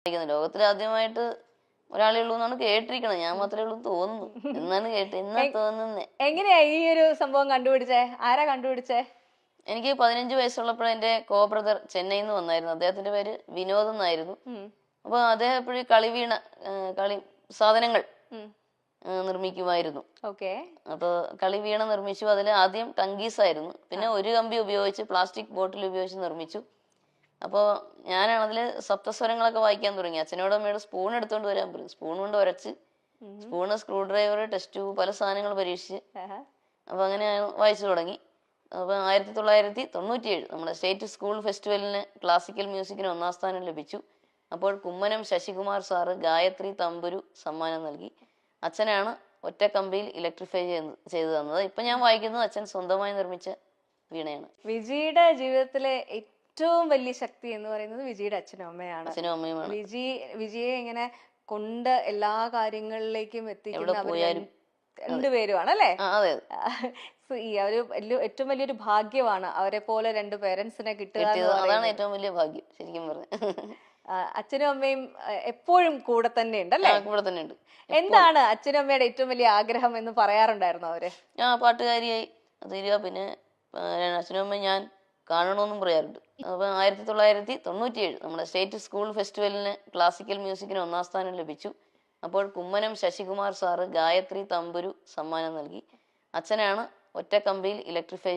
ലോകത്തിൽ ആദ്യമായിട്ട് ഒരാളേ ഉള്ളൂ എന്നാണ് കേട്ടിരിക്കണത്. ഞാൻ മാത്രമേ ഉള്ളൂ തോന്നുന്നു എന്നാണ് എന്നാ തോന്നുന്നേ. എങ്ങനെയാ ഈ ഒരു സംഭവം കണ്ടുപിടിച്ചേ? ആരാ കണ്ടുപിടിച്ചേ? എനിക്ക് 15 വയസ്സുള്ളപ്പോൾ എന്റെ കോ ബ്രദർ ചെന്നൈയിൽ നിന്ന് വന്നായിരുന്നു. അദ്ദേഹത്തിന്റെ പേര് വിനോദ് എന്നായിരുന്നു. അപ്പൊ അദ്ദേഹം എപ്പോഴും കളി സാധനങ്ങൾ നിർമ്മിക്കുമായിരുന്നു. അപ്പൊ കളി വീണ നിർമ്മിച്ചു. അതിൽ ആദ്യം ടങ്കീസ് ആയിരുന്നു, പിന്നെ ഒരു കമ്പി ഉപയോഗിച്ച് പ്ലാസ്റ്റിക് ബോട്ടിൽ ഉപയോഗിച്ച് നിർമ്മിച്ചു. അപ്പോൾ ഞാനാണ് അതിൽ സപ്തസ്വരങ്ങളൊക്കെ വായിക്കാൻ തുടങ്ങി. അച്ഛനോട് അമ്മയോട് സ്പൂൺ എടുത്തോണ്ട് വരാൻ പറയും. സ്പൂൺ കൊണ്ട് ഉരച്ച്, spoon, screw driver, test tube, പല സാധനങ്ങൾ പരീക്ഷിച്ച് അപ്പൊ അങ്ങനെ വായിച്ചു തുടങ്ങി. അപ്പൊ 1997 നമ്മുടെ സ്റ്റേറ്റ് സ്കൂൾ ഫെസ്റ്റിവലിന് ക്ലാസിക്കൽ മ്യൂസിക്കിന് 1ാം സ്ഥാനം ലഭിച്ചു. അപ്പോൾ കുമ്മനം ശശികുമാർ സാറ് ഗായത്രി തമ്പുരു സമ്മാനം നൽകി. അച്ഛനാണ് ഒറ്റ കമ്പിയിൽ ഇലക്ട്രിഫൈ ചെയ്തു തന്നത്. ഇപ്പൊ ഞാൻ വായിക്കുന്നത് അച്ഛൻ സ്വന്തമായി നിർമ്മിച്ച വീണയാണ്. വിജിയുടെ ജീവിതത്തിലെ ഏറ്റവും വലിയ ശക്തി എന്ന് പറയുന്നത് വിജിയുടെ അച്ഛനും അമ്മയാണ്. അച്ഛനും അമ്മയുമാണ്. വിജിയെ ഇങ്ങനെ കൊണ്ട് എല്ലാ കാര്യങ്ങളിലേക്കും എത്തിക്കുന്ന രണ്ടുപേരുമാണ് അല്ലേ? ഈ ഒരു ഏറ്റവും വലിയൊരു ഭാഗ്യമാണ് അവരെ പോലെ രണ്ട് പേരൻസിനെ കിട്ടുക. അതാണ് ഏറ്റവും വലിയ ഭാഗ്യം ശരിക്കും പറഞ്ഞു. അച്ഛനും അമ്മയും എപ്പോഴും കൂടെ തന്നെ ഉണ്ടല്ലേ? കൂടെ തന്നെ ഉണ്ട്. എന്താണ് അച്ഛനും അമ്മയുടെ ഏറ്റവും വലിയ ആഗ്രഹം എന്ന് പറയാറുണ്ടായിരുന്നു അവര്? പാട്ടുകാരിയായി തീരുക, പിന്നെ അച്ഛനും അമ്മയും ഞാൻ കാണണമെന്നും പറയാറുണ്ട്. അപ്പൊ 1997 നമ്മുടെ സ്റ്റേറ്റ് സ്കൂൾ ഫെസ്റ്റിവലിന് ക്ലാസിക്കൽ മ്യൂസിക്കിന് 1ാം സ്ഥാനം ലഭിച്ചു. അപ്പോൾ കുമ്മനം ശശികുമാർ സാറ് ഗായത്രി തമ്പുരു സമ്മാനം നൽകി. അച്ഛനാണ് ഒറ്റ കമ്പിയിൽ ഇലക്ട്രിഫൈ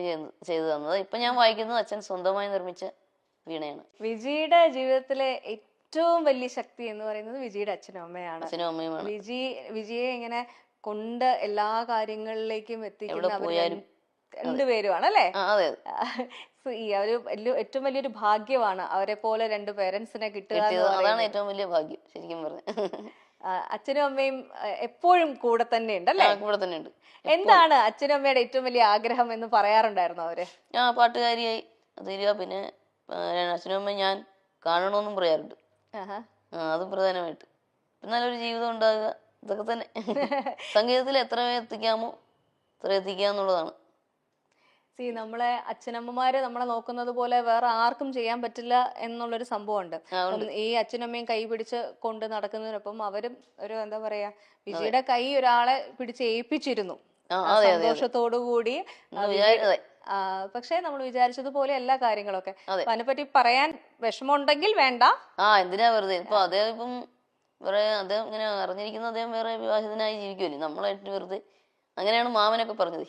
ചെയ്തു തന്നത്. ഇപ്പൊ ഞാൻ വായിക്കുന്നത് അച്ഛൻ സ്വന്തമായി നിർമ്മിച്ച വീണയാണ്. വിജിയുടെ ജീവിതത്തിലെ ഏറ്റവും വലിയ ശക്തി എന്ന് പറയുന്നത് വിജിയുടെ അച്ഛനും അമ്മയാണ്. അച്ഛനും അമ്മയുമാണ്. വിജിയെ ഇങ്ങനെ കൊണ്ട് എല്ലാ കാര്യങ്ങളിലേക്കും എത്തിക്കുന്ന രണ്ടുപേരുമാണ് അല്ലേ? ഈ ഒരു ഏറ്റവും വലിയൊരു ഭാഗ്യമാണ് അവരെ പോലെ രണ്ട് പേരൻസിനെ കിട്ടുക. അതാണ് ഏറ്റവും വലിയ ഭാഗ്യം ശരിക്കും പറഞ്ഞു. അച്ഛനും അമ്മയും എപ്പോഴും കൂടെ തന്നെ ഉണ്ടല്ലേ? കൂടെ തന്നെ ഉണ്ട്. എന്താണ് അച്ഛനും അമ്മയുടെ ഏറ്റവും വലിയ ആഗ്രഹം എന്ന് പറയാറുണ്ടായിരുന്നു അവര്? പാട്ടുകാരിയായി തീരുക, പിന്നെ അച്ഛനും അമ്മയും ഞാൻ കാണണമെന്നും പറയാറുണ്ട്. അത് പ്രധാനമായിട്ട്. നല്ലൊരു ജീവിതം ഉണ്ടാകുക, ഇതൊക്കെ തന്നെ. സംഗീതത്തിൽ എത്ര എത്തിക്കാമോ അത്ര എത്തിക്കുക എന്നുള്ളതാണ്. നമ്മളെ അച്ഛനമ്മമാര് നമ്മളെ നോക്കുന്നത് പോലെ വേറെ ആർക്കും ചെയ്യാൻ പറ്റില്ല എന്നുള്ളൊരു സംഭവമുണ്ട്. ഈ അച്ഛനമ്മയും കൈ പിടിച്ച് കൊണ്ട് നടക്കുന്നതിനൊപ്പം അവരും ഒരു എന്താ പറയാ, വിജിയുടെ കൈ ഒരാളെ പിടിച്ച് ഏൽപ്പിച്ചിരുന്നു സന്തോഷത്തോടു കൂടി. പക്ഷെ നമ്മൾ വിചാരിച്ചതുപോലെ എല്ലാ കാര്യങ്ങളൊക്കെ. അതിനെപ്പറ്റി പറയാൻ വിഷമമുണ്ടെങ്കിൽ വേണ്ട. എന്തിനാ വെറുതെ. ഇപ്പൊ അദ്ദേഹം അദ്ദേഹം ഇങ്ങനെ അറിഞ്ഞിരിക്കുന്ന അദ്ദേഹം വേറെ വിവാഹിതനായി ജീവിക്കുമല്ലേ, നമ്മളായിട്ട് വെറുതെ. അങ്ങനെയാണ് മാമനൊക്കെ പറഞ്ഞത്.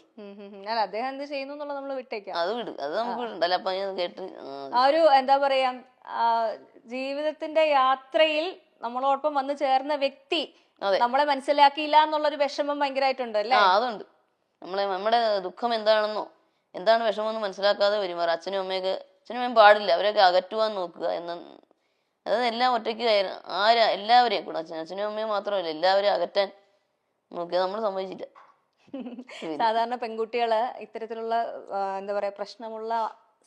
അദ്ദേഹം എന്ത് ചെയ്യുന്നു എന്നുള്ളത് നമ്മൾ വിട്ടേക്കാം. അത് വിട്, അത് നമുക്ക് വിടണ്ടല്ലോ. അപ്പൊ കേട്ട് ആ ഒരു എന്താ പറയാ, ജീവിതത്തിന്റെ യാത്രയിൽ നമ്മളോടൊപ്പം വന്ന് ചേർന്ന വ്യക്തി നമ്മളെ മനസ്സിലാക്കിയില്ല എന്നുള്ളൊരു വിഷമം ഭയങ്കരമായിട്ടുണ്ട് അല്ലേ? അതുണ്ട്. നമ്മുടെ ദുഃഖം എന്താണെന്നോ എന്താണ് വിഷമമെന്ന് മനസ്സിലാക്കാതെ പെരുമാറുക. അച്ഛനും അമ്മയും പാടില്ല, അവരൊക്കെ അകറ്റുവാൻ നോക്കുക അതെല്ലാം ഒറ്റയ്ക്ക് എല്ലാവരെയും കൂടെ അച്ഛനും അമ്മയും മാത്രമല്ല എല്ലാവരെയും അകറ്റാൻ നോക്കിയത് നമ്മൾ സമ്മതിച്ചില്ല. സാധാരണ പെൺകുട്ടികള് ഇത്തരത്തിലുള്ള എന്താ പറയാ പ്രശ്നമുള്ള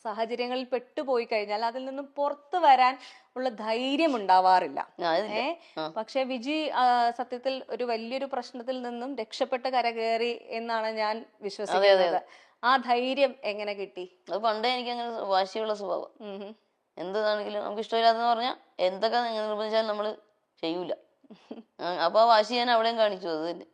സാഹചര്യങ്ങളിൽ പെട്ടുപോയി കഴിഞ്ഞാൽ അതിൽ നിന്നും പുറത്തു വരാൻ ഉള്ള ധൈര്യം ഉണ്ടാവാറില്ല. പക്ഷെ വിജി സത്യത്തിൽ ഒരു വലിയൊരു പ്രശ്നത്തിൽ നിന്നും രക്ഷപ്പെട്ട് കരകയറി എന്നാണ് ഞാൻ വിശ്വസിക്കുന്നത്. ആ ധൈര്യം എങ്ങനെ കിട്ടി? അത് പണ്ടേ എനിക്ക് അങ്ങനെ വാശിയുള്ള സ്വഭാവം. എന്താണെങ്കിലും നമുക്ക് ഇഷ്ടമില്ലാത്തെന്ന് പറഞ്ഞാൽ എന്തൊക്കെ നിർബന്ധിച്ചാലും നമ്മള് ചെയ്യൂല. അപ്പൊ ആ വാശി ഞാൻ അവിടെയും കാണിച്ചു. അത് തന്നെ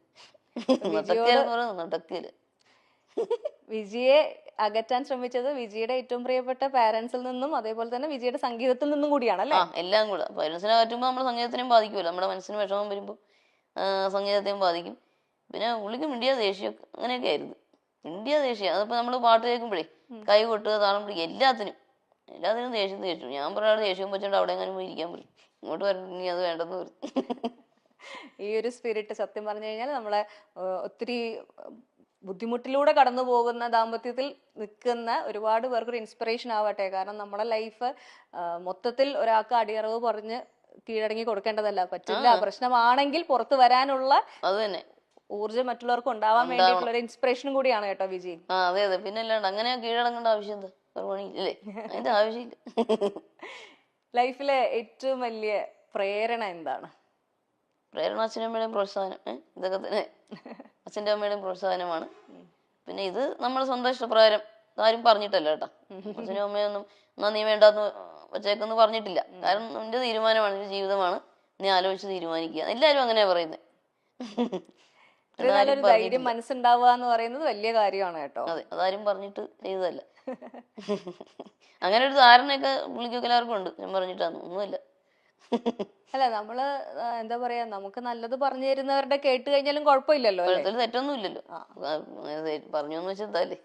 വിജിയെ അകറ്റാൻ ശ്രമിച്ചത് വിജിയുടെ ഏറ്റവും പ്രിയപ്പെട്ട പാരന്റ്സിൽ നിന്നും അതേപോലെ തന്നെ വിജിയുടെ സംഗീതത്തിൽ നിന്നും കൂടിയാണല്ലേ? എല്ലാം കൂടെ. പാരന്റ്സിനെ അകറ്റുമ്പോൾ നമ്മുടെ സംഗീതത്തിനെയും ബാധിക്കുമല്ലോ. നമ്മുടെ മനസ്സിന് വിഷമം വരുമ്പോൾ സംഗീതത്തെയും ബാധിക്കും. പിന്നെ പുള്ളിക്ക് മിണ്ടിയ ദേഷ്യമൊക്കെ അങ്ങനെയൊക്കെ ആയിരുന്നു. മിണ്ടിയ ദേഷ്യം. അതിപ്പോ നമ്മള് പാട്ട് കേൾക്കുമ്പോഴേ കൈ കൊട്ടുക, താളം പിടിക്കുക, എല്ലാത്തിനും ദേഷ്യം. ഞാൻ പറയാതെ ദേഷ്യം വെച്ചോണ്ട് അവിടെ എങ്ങനെ പോയി ഇരിക്കാൻ പറയും. ഇങ്ങോട്ട് വരണമെങ്കിൽ അത് വേണ്ടെന്ന് പറയും. ഈ ഒരു സ്പിരിറ്റ് സത്യം പറഞ്ഞു കഴിഞ്ഞാൽ നമ്മളെ ഒത്തിരി ബുദ്ധിമുട്ടിലൂടെ കടന്നു പോകുന്ന ദാമ്പത്യത്തിൽ നിൽക്കുന്ന ഒരുപാട് പേർക്കൊരു ഇൻസ്പിറേഷൻ ആവട്ടെ. കാരണം നമ്മുടെ ലൈഫ് മൊത്തത്തിൽ ഒരാൾക്ക് അടിയറവ് പറഞ്ഞ് കീഴടങ്ങി കൊടുക്കേണ്ടതല്ല. പറ്റില്ല, പ്രശ്നമാണെങ്കിൽ പുറത്തു വരാനുള്ള അത് തന്നെ ഊർജ്ജം മറ്റുള്ളവർക്ക് ഉണ്ടാവാൻ വേണ്ടിയിട്ടുള്ള ഒരു ഇൻസ്പിറേഷനും കൂടിയാണ് കേട്ടോ വിജി. അതെ, പിന്നെ അല്ലാണ്ട് അങ്ങനെ കീഴടങ്ങേണ്ട ആവശ്യം എന്താ? അതിന്റെ ആവശ്യമില്ല. ലൈഫിലെ ഏറ്റവും വലിയ പ്രേരണ എന്താണ്? പ്രേരണ അച്ഛനും അമ്മയുടെയും പ്രോത്സാഹനം. ഇതൊക്കെ തന്നെ അച്ഛൻ്റെ അമ്മയുടെയും പ്രോത്സാഹനമാണ്. പിന്നെ ഇത് നമ്മുടെ സ്വന്തം ഇഷ്ടപ്രകാരം ആരും പറഞ്ഞിട്ടല്ല കേട്ടോ. അച്ഛനും അമ്മയൊന്നും എന്നാ നീ വേണ്ടാന്ന് പച്ചക്കൊന്നും പറഞ്ഞിട്ടില്ല. കാരണം നിന്റെ തീരുമാനമാണ്, നിന്റെ ജീവിതമാണ്, നീ ആലോചിച്ച് തീരുമാനിക്കുക. എല്ലാരും അങ്ങനെയാ പറയുന്നത്. നല്ലൊരു ധൈര്യം മനസ്സുണ്ടാവുക എന്ന് പറയുന്നത് വലിയ കാര്യമാണ് കേട്ടോ. അതെ, അതാരും പറഞ്ഞിട്ട് ചെയ്തതല്ല. അങ്ങനെ ഒരു ധാരണയൊക്കെ പുള്ളിക്കൊക്കെ എല്ലാവർക്കും ഉണ്ട്. ഞാൻ പറഞ്ഞിട്ടാണ് ഒന്നുമില്ല. അല്ല നമ്മള് എന്താ പറയാ, നമുക്ക് നല്ലത് പറഞ്ഞു തരുന്നവരുടെ കേട്ട് കഴിഞ്ഞാലും കുഴപ്പമില്ലല്ലോ. തെറ്റൊന്നും ഇല്ലല്ലോ. പറഞ്ഞു എന്ന് വെച്ചാൽ